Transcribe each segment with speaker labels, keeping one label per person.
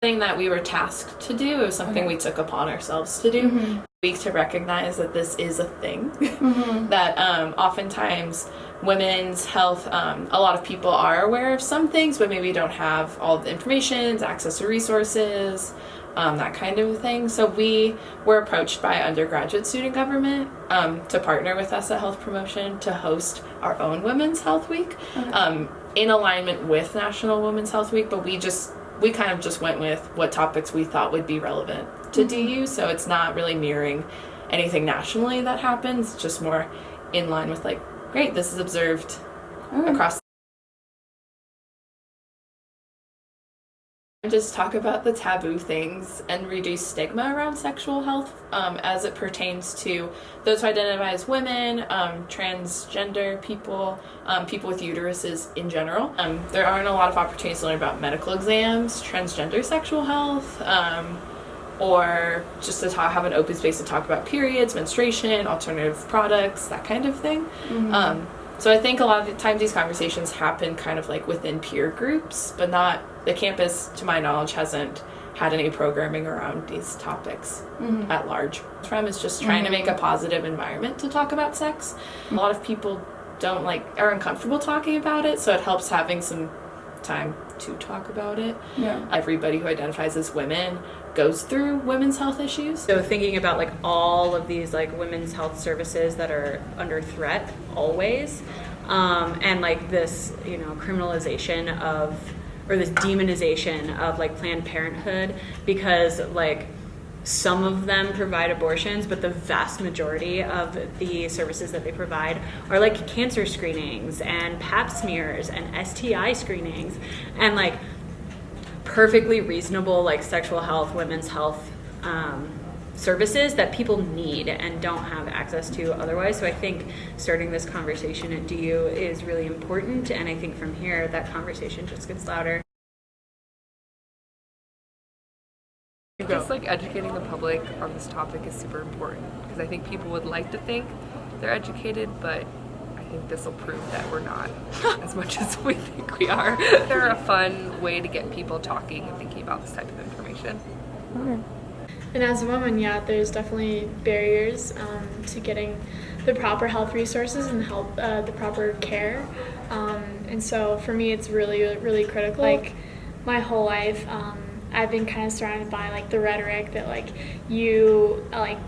Speaker 1: Thing that we were tasked to do. It was something we took upon ourselves to do. Week to recognize that this is a thing. That oftentimes women's health, a lot of people are aware of some things, but maybe don't have all the information, access to resources, that kind of thing. So we were approached by undergraduate student government to partner with us at Health Promotion to host our own Women's Health Week in alignment with National Women's Health Week, but we kind of just went with what topics we thought would be relevant to DU, so it's not really mirroring anything nationally that happens, just more in line with like, great, this is observed across. Just talk about the taboo things and reduce stigma around sexual health as it pertains to those who identify as women, transgender people, people with uteruses in general. There aren't a lot of opportunities to learn about medical exams, transgender sexual health, or just to have an open space to talk about periods, menstruation, alternative products, that kind of thing. So I think a lot of the times these conversations happen kind of like within peer groups, but not, the campus, to my knowledge, hasn't had any programming around these topics at large. From is just trying to make a positive environment to talk about sex. A lot of people are uncomfortable talking about it, so it helps having some time to talk about it. Everybody who identifies as women goes through women's health issues.
Speaker 2: So thinking about like all of these like women's health services that are under threat always, and like this, criminalization of, or this demonization of like Planned Parenthood, because like some of them provide abortions, but the vast majority of the services that they provide are like cancer screenings and pap smears and STI screenings and like perfectly reasonable like sexual health, women's health services that people need and don't have access to otherwise. So I think starting this conversation at DU is really important, and I think from here that conversation just gets louder.
Speaker 3: Just like educating the public on this topic is super important, because I think people would like to think they're educated, but I think this will prove that we're not as much as we think we are. They're a fun way to get people talking and thinking about this type of information.
Speaker 4: And as a woman, there's definitely barriers to getting the proper health resources and the proper care. And so for me, it's really, really critical. Like my whole life, I've been kind of surrounded by like the rhetoric that like you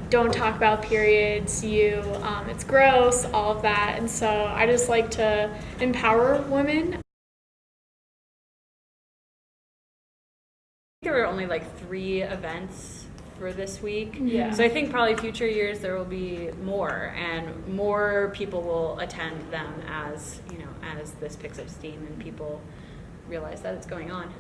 Speaker 4: don't talk about periods, it's gross, all of that. And so I just like to empower women.
Speaker 2: There were only like 3 events for this week. So I think probably future years there will be more, and more people will attend them as this picks up steam and people realize that it's going on.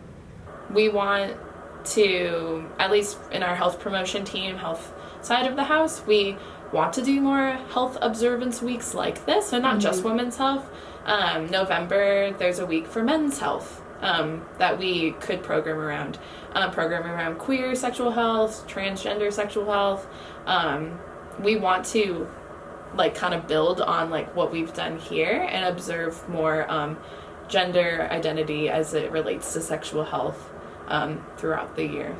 Speaker 1: We want to, at least in our health promotion team, health side of the house, we want to do more health observance weeks like this, and not just women's health. November, there's a week for men's health that we could program around queer sexual health, transgender sexual health. We want to kind of build on what we've done here and observe more gender identity as it relates to sexual health throughout the year.